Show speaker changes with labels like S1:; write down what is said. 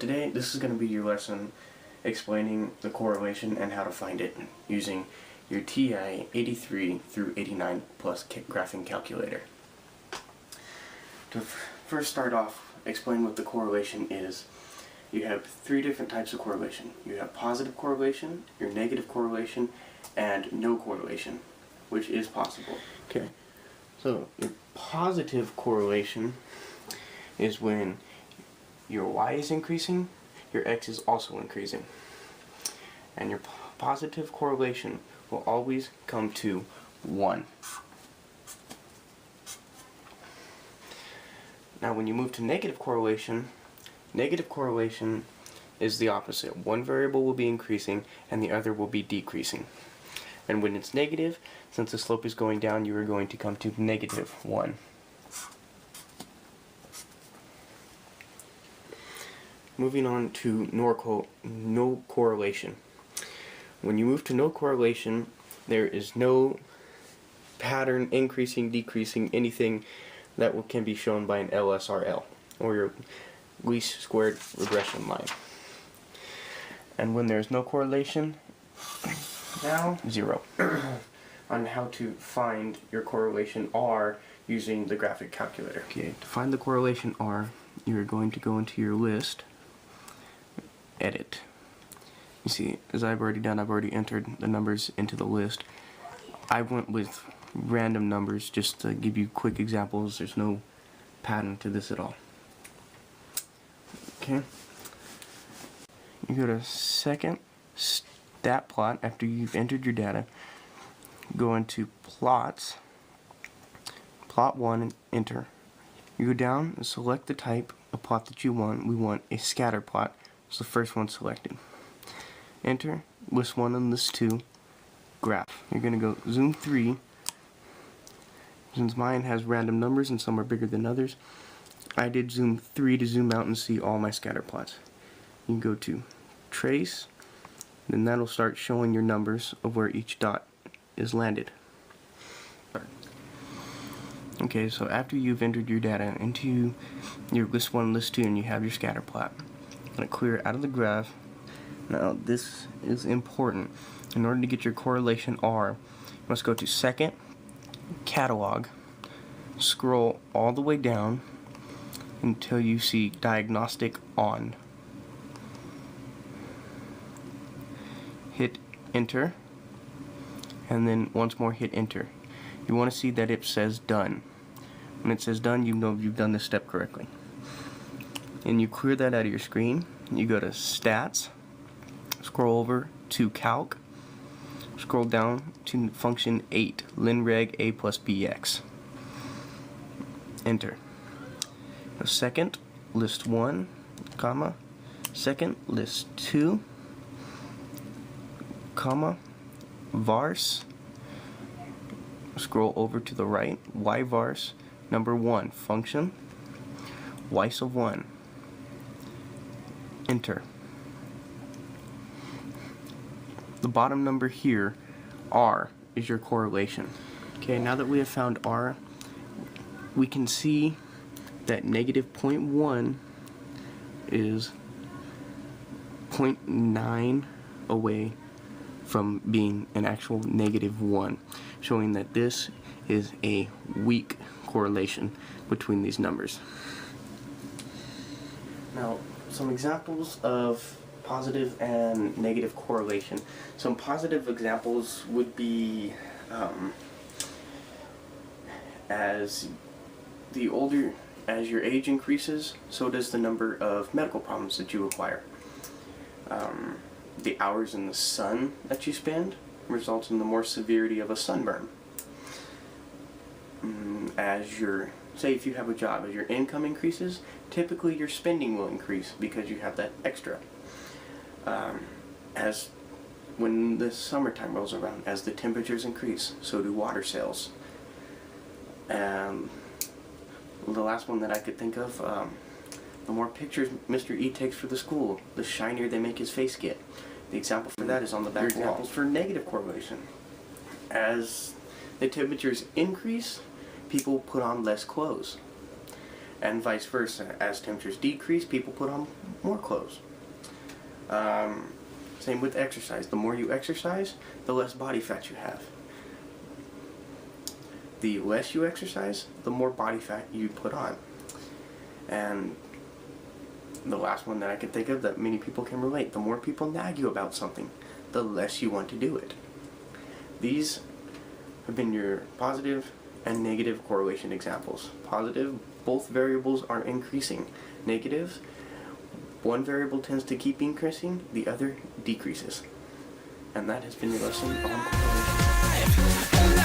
S1: today, this is going to be your lesson explaining the correlation and how to find it using your TI 83 through 89 plus graphing calculator. To first start off, explain what the correlation is. You have three different types of correlation. You have positive correlation, your negative correlation, and no correlation, which is possible. Okay, so your positive correlation is when your y is increasing, your x is also increasing. And your positive correlation will always come to 1. Now when you move to negative correlation is the opposite. One variable will be increasing and the other will be decreasing. And when it's negative, since the slope is going down, you are going to come to negative 1. Moving on to no correlation. When you move to no correlation, there is no pattern, increasing, decreasing, anything that can be shown by an LSRL, or your least squared regression line. And when there's no correlation, now 0. On how to find your correlation R using the graphic calculator. Okay, to find the correlation R, you're going to go into your list, edit. You see, as I've already done, I've already entered the numbers into the list. I went with random numbers just to give you quick examples. There's no pattern to this at all. Okay. You go to second stat plot after you've entered your data. Go into plots, plot 1, and enter. You go down and select the type of plot that you want. We want a scatter plot. It's the first one selected. Enter, list 1 and list 2, graph. You're going to go zoom 3. Since mine has random numbers and some are bigger than others, I did zoom 3 to zoom out and see all my scatter plots. You can go to trace, then that'll start showing your numbers of where each dot is landed. Okay, so after you've entered your data into your list 1, list 2, and you have your scatter plot, I'm going to clear it out of the graph. Now this is important. In order to get your correlation R, you must go to second, catalog, scroll all the way down until you see diagnostic on. Hit enter, and then once more hit enter. You want to see that it says done. When it says done, you know you've done this step correctly. And you clear that out of your screen. You go to stats, scroll over to calc, scroll down to function 8, linreg a plus bx. Enter. Now second, list 1, comma, second, list 2, comma, vars, scroll over to the right, y vars, number 1, function, y sub 1. Enter. The bottom number here, R, is your correlation. Okay, now that we have found R, we can see that negative 0.1 is 0.9 away from being an actual negative 1, showing that this is a weak correlation between these numbers. Now, some examples of positive and negative correlation. Some positive examples would be as your age increases, so does the number of medical problems that you acquire. The hours in the sun that you spend results in the more severity of a sunburn. Say if you have a job, as your income increases, typically your spending will increase because you have that extra. As when the summertime rolls around, as the temperatures increase, so do water sales. The last one that I could think of, the more pictures Mr. E takes for the school, the shinier they make his face get. The example for that is on the back wall. Examples for negative correlation. As the temperatures increase, people put on less clothes. And vice versa. As temperatures decrease, people put on more clothes. Same with exercise. The more you exercise, the less body fat you have. The less you exercise, the more body fat you put on. And the last one that I can think of that many people can relate, the more people nag you about something, the less you want to do it. These have been your positive and negative correlation examples. Positive, both variables are increasing. Negative, one variable tends to keep increasing, the other decreases. And that has been your lesson on correlation.